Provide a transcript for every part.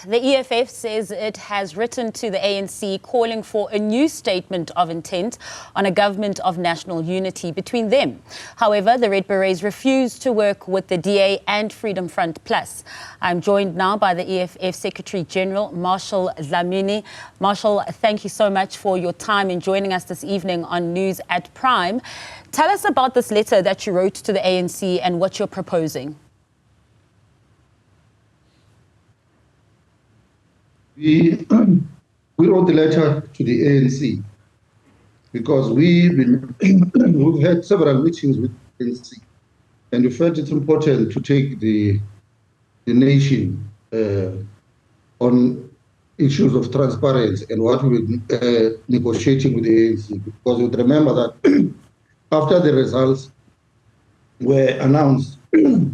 The EFF says it has written to the ANC calling for a new statement of intent on a government of national unity between them. However, the Red Berets refused to work with the DA and Freedom Front Plus. I'm joined now by the EFF Secretary General, Marshal Dlamini. Marshal, thank you so much for your time in joining us this evening on News at Prime. Tell us about this letter that you wrote to the ANC and what you're proposing. We wrote the letter to the ANC because we've had several meetings with the ANC, and we felt it's important to take the nation on issues of transparency and what we're negotiating with the ANC, because we remember that after the results were announced, the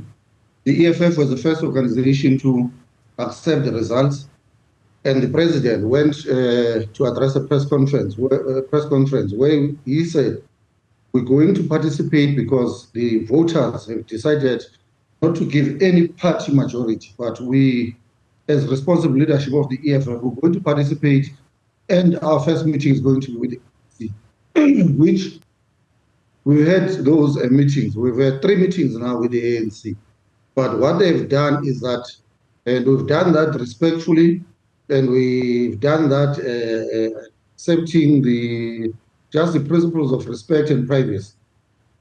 EFF was the first organization to accept the results. And the president went to address a press conference where he said, we're going to participate because the voters have decided not to give any party majority, but we, as responsible leadership of the EFF, we're going to participate, and our first meeting is going to be with the ANC, which we had those meetings. We've had 3 meetings now with the ANC. But what they've done is that, and we've done that respectfully, and we've done that accepting just the principles of respect and privacy.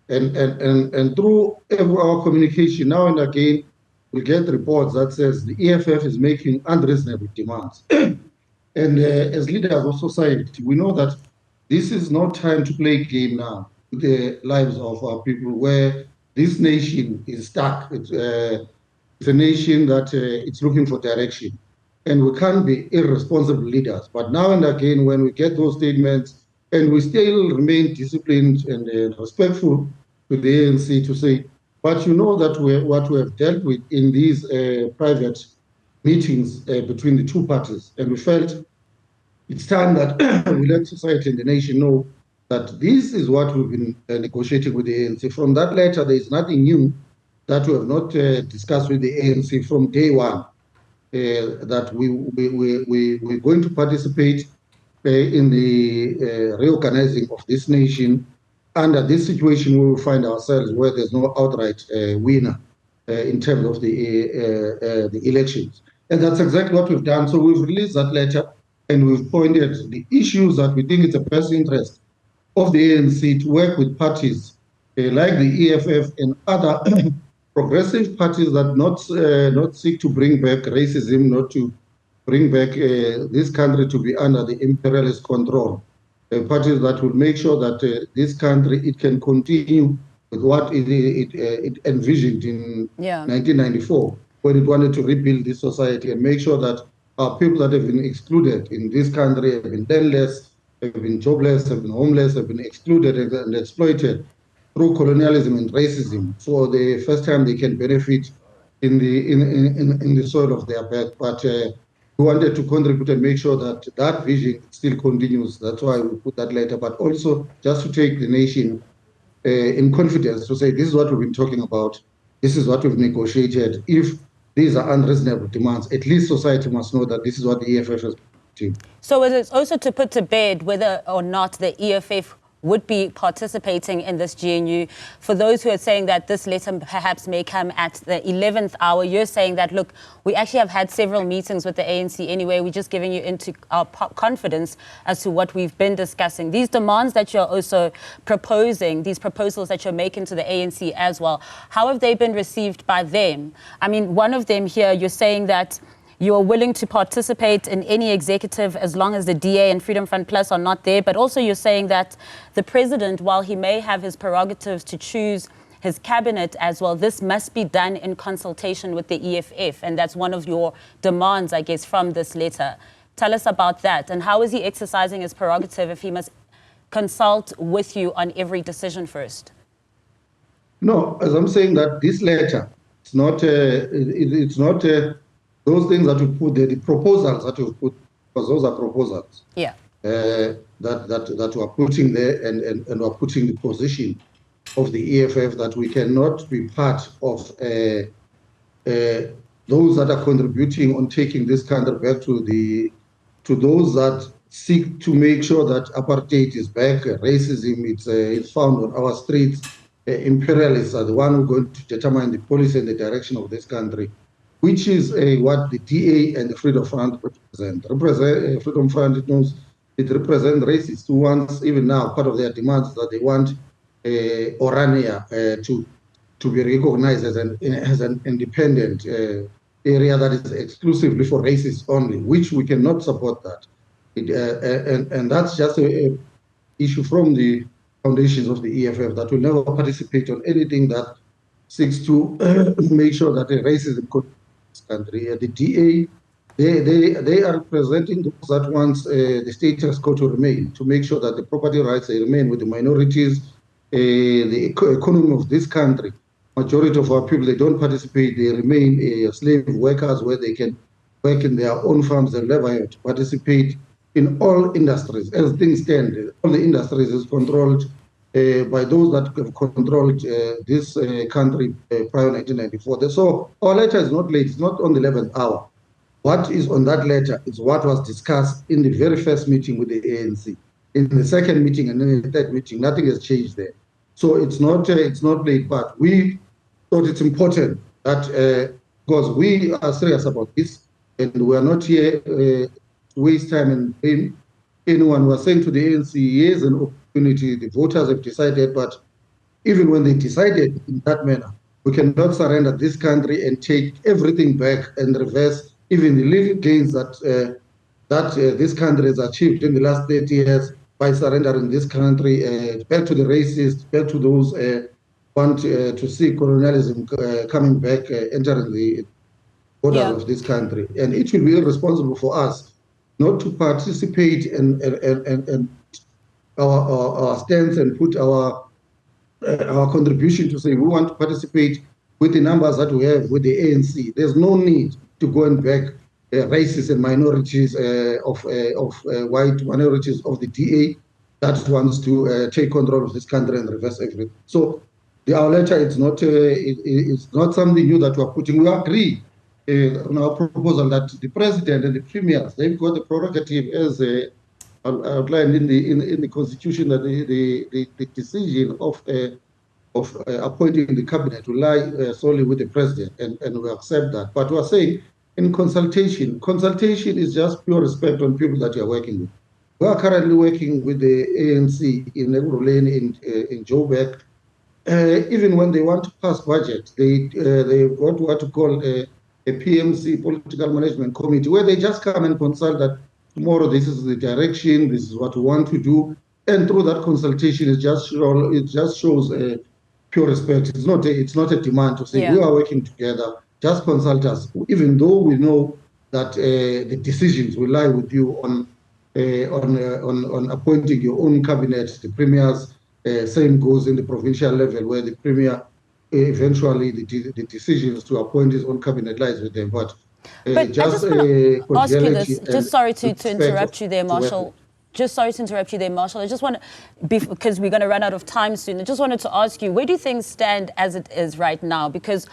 And through our communication, now and again, we get reports that says the EFF is making unreasonable demands. And as leaders of society, we know that this is not time to play a game now with the lives of our people, where this nation is stuck. It's a nation that it's looking for direction. And we can't be irresponsible leaders. But now and again, when we get those statements, and we still remain disciplined and respectful to the ANC to say, but you know that what we have dealt with in these private meetings between the two parties, and we felt it's time that we let society and the nation know that this is what we've been negotiating with the ANC. From that letter, there is nothing new that we have not discussed with the ANC from day one. That we're going to participate in the reorganizing of this nation under this situation we will find ourselves, where there's no outright winner in terms of the elections. And that's exactly what we've done. So we've released that letter, and we've pointed the issues that we think it's the best interest of the ANC to work with parties like the EFF and other progressive parties that not seek to bring back racism, not to bring back this country to be under the imperialist control. Parties that will make sure that this country, it can continue with what it envisioned in 1994, when it wanted to rebuild this society and make sure that our people that have been excluded in this country have been landless, have been jobless, have been homeless, have been excluded and exploited through colonialism and racism, for the first time they can benefit in the soil of their birth. But we wanted to contribute and make sure that that vision still continues. That's why we put that letter, but also just to take the nation in confidence to say, this is what we've been talking about, this is what we've negotiated. If these are unreasonable demands, at least society must know that this is what the EFF is doing. So it's also to put to bed whether or not the EFF would be participating in this GNU. For those who are saying that this letter perhaps may come at the 11th hour, you're saying that, look, we actually have had several meetings with the ANC anyway. We're just giving you into our confidence as to what we've been discussing. These demands that you're also proposing, these proposals that you're making to the ANC as well, how have they been received by them? I mean, one of them here, you're saying that you are willing to participate in any executive as long as the DA and Freedom Front Plus are not there. But also you're saying that the president, while he may have his prerogatives to choose his cabinet as well, this must be done in consultation with the EFF. And that's one of your demands, I guess, from this letter. Tell us about that. And how is he exercising his prerogative if he must consult with you on every decision first? No, as I'm saying that this letter, it's not those things that we put there, the proposals that we put, because those are proposals. Yeah. That we are putting there, and we are putting the position of the EFF that we cannot be part of those that are contributing on taking this country back to those that seek to make sure that apartheid is back, racism is found on our streets, imperialists are the one who are going to determine the policy and the direction of this country, which is what the DA and the Freedom Front represent. Freedom Front, it represents racists who want, even now, part of their demands that they want Orania to be recognized as an independent area that is exclusively for racists only, which we cannot support that. And that's just an issue from the foundations of the EFF that will never participate on anything that seeks to make sure that racism could this country. The DA, they are representing those that want the status quo to remain, to make sure that the property rights they remain with the minorities, the economy of this country. Majority of our people, they don't participate, they remain slave workers where they can work in their own farms. They'll never have to participate in all industries. As things stand, all the industries is controlled by those that have controlled this country prior to 1994. So our letter is not late, it's not on the 11th hour. What is on that letter is what was discussed in the very first meeting with the ANC. In the second meeting and then the third meeting, nothing has changed there. So it's not late, but we thought it's important that because we are serious about this and we are not here to waste time and blame anyone. We are saying to the ANC, here's an opportunity, the voters have decided, but even when they decided in that manner, we cannot surrender this country and take everything back and reverse even the little gains that this country has achieved in the last 30 years by surrendering this country back to the racists, back to those want to see colonialism coming back, entering the borders of this country. And it will be irresponsible for us not to participate and our stance and put our contribution to say we want to participate with the numbers that we have with the ANC. There's no need to go and back racists and minorities of white minorities of the DA that wants to take control of this country and reverse everything. So our letter is not it's not something new that we are putting. We agree on our proposal that the president and the premiers, they've got the prerogative as outlined in the constitution that the decision of appointing the cabinet will lie solely with the president, and we accept that. But we are saying in consultation is just pure respect on people that you are working with. We are currently working with the ANC in Ekurhuleni, in Joburg. Even when they want to pass budget, they've got what to call a PMC, Political Management Committee, where they just come and consult that tomorrow this is the direction, this is what we want to do. And through that consultation, it just shows pure respect. It's not a demand to say we are working together. Just consult us, even though we know that the decisions will lie with you on appointing your own cabinet, the premiers. Same goes in the provincial level, where the premier eventually the decisions to appoint his own cabinet lies with them. But just ask you this. Just sorry to interrupt you there, Marshall. Just sorry to interrupt you there, Marshall. I just want to, because we're going to run out of time soon, I just wanted to ask you, where do things stand as it is right now? Because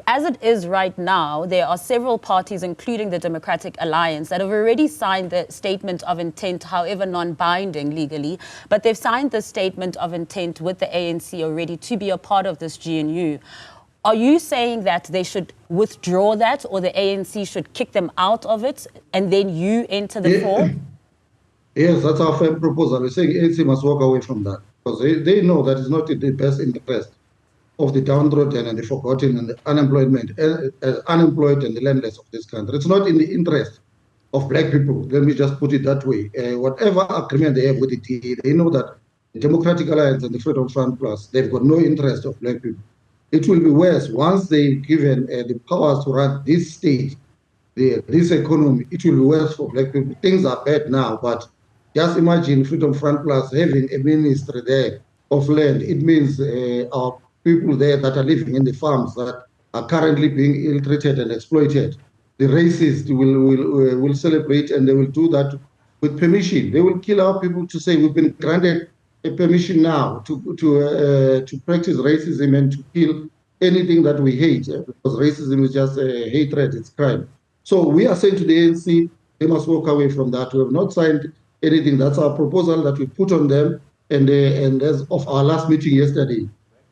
as it is right now, there are several parties, including the Democratic Alliance, that have already signed the statement of intent, however non-binding legally, but they've signed the statement of intent with the ANC already to be a part of this GNU. Are you saying that they should withdraw that, or the ANC should kick them out of it, and then you enter the fore? Yes, that's our firm proposal. We're saying ANC must walk away from that, because they know that it's not in the best interest of the downtrodden and the forgotten and the unemployed and the landless of this country. It's not in the interest of black people. Let me just put it that way. Whatever agreement they have with the DA, they know that the Democratic Alliance and the Freedom Front Plus, they've got no interest of black people. It will be worse once they've given the powers to run this state, this economy. It will be worse for black people. Things are bad now, but just imagine Freedom Front Plus having a ministry there of land. It means our people there that are living in the farms that are currently being ill-treated and exploited. The racists will celebrate, and they will do that with permission. They will kill our people to say we've been granted a permission now to practice racism and to kill anything that we hate, because racism is just hatred, it's crime. So we are saying to the ANC, they must walk away from that. We have not signed anything. That's our proposal that we put on them. And as of our last meeting yesterday,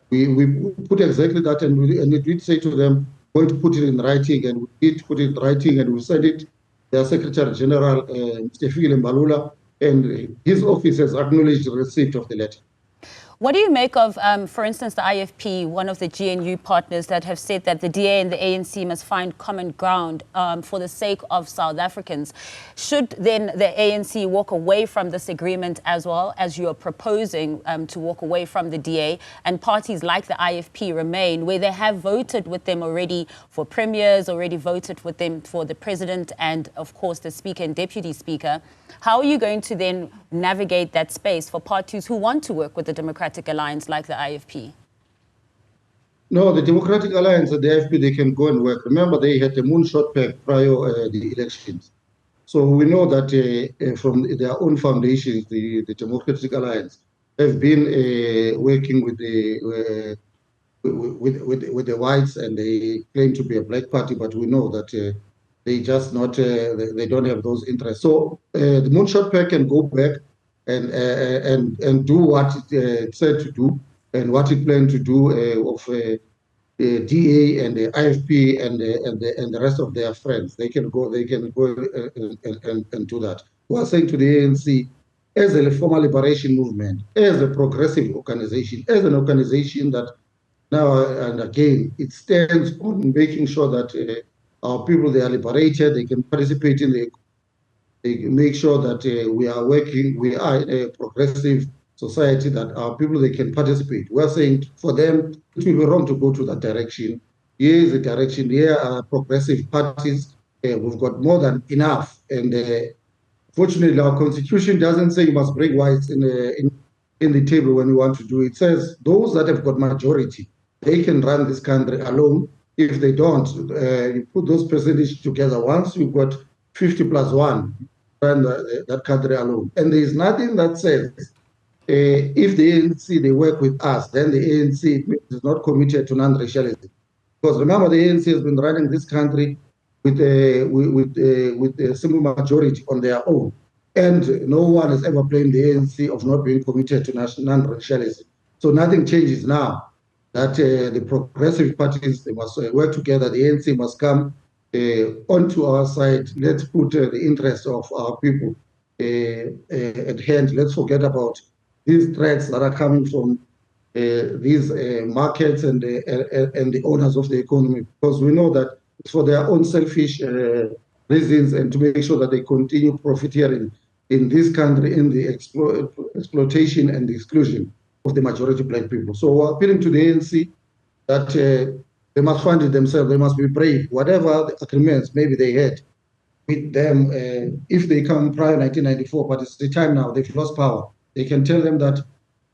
we put exactly that, and we did say to them, going to put it in writing, and we did put it in writing, and we sent it. Their Secretary General, Mr. Fikile Mbalula, and his office has acknowledged the receipt of the letter. What do you make of, for instance, the IFP, one of the GNU partners that have said that the DA and the ANC must find common ground for the sake of South Africans? Should then the ANC walk away from this agreement as well, as you are proposing to walk away from the DA, and parties like the IFP remain, where they have voted with them already for premiers, already voted with them for the president and, of course, the speaker and deputy speaker? How are you going to then navigate that space for parties who want to work with the Democratic Alliance like the IFP? No, the Democratic Alliance and the IFP, they can go and work. Remember, they had a moonshot pact prior the elections. So we know that from their own foundations, the Democratic Alliance have been working with the whites, and they claim to be a black party, but we know that they just not, they don't have those interests. So the moonshot pact can go back and do what it said to do, and what it planned to do of DA and the IFP and the rest of their friends. They can go and do that. We are saying to the ANC, as a former liberation movement, as a progressive organization, as an organization that now and again it stands on making sure that our people, they are liberated, they can participate in they make sure that we are in a progressive society, that our people, they can participate. We are saying for them, it will be wrong to go to that direction. Here is the direction. Here are progressive parties. We've got more than enough. And fortunately, our constitution doesn't say you must bring whites in the table when you want to do it. It says those that have got majority, they can run this country alone. If they don't, you put those percentages together. Once you've got 50 plus 1, run that country alone. And there is nothing that says if the ANC, they work with us, then the ANC is not committed to non-racialism. Because remember, the ANC has been running this country with a simple majority on their own. And no one has ever blamed the ANC of not being committed to non-racialism. So nothing changes now. That the progressive parties, they must work together. The ANC must come onto our side. Let's put the interest of our people at hand. Let's forget about these threats that are coming from these markets and the owners of the economy, because we know that it's for their own selfish reasons, and to make sure that they continue profiteering in this country, in the exploitation and the exclusion of the majority black people. So we're appealing to the ANC that they must fund it themselves. They must be brave. Whatever the agreements maybe they had with them, if they come prior 1994, but it's the time now, they've lost power. They can tell them that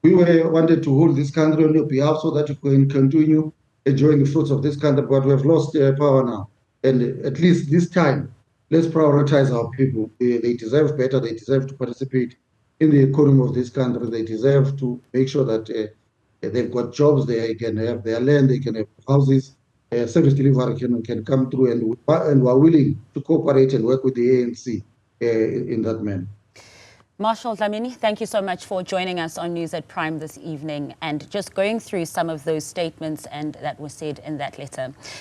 we wanted to hold this country on your behalf so that you can continue enjoying the fruits of this country, but we have lost power now. And at least this time, let's prioritize our people. They deserve better. They deserve to participate in the economy of this country. They deserve to make sure that they've got jobs, they can have their land, they can have houses, service delivery can come through, and we're willing to cooperate and work with the ANC in that manner. Marshal Dlamini, thank you so much for joining us on News at Prime this evening and just going through some of those statements and that were said in that letter.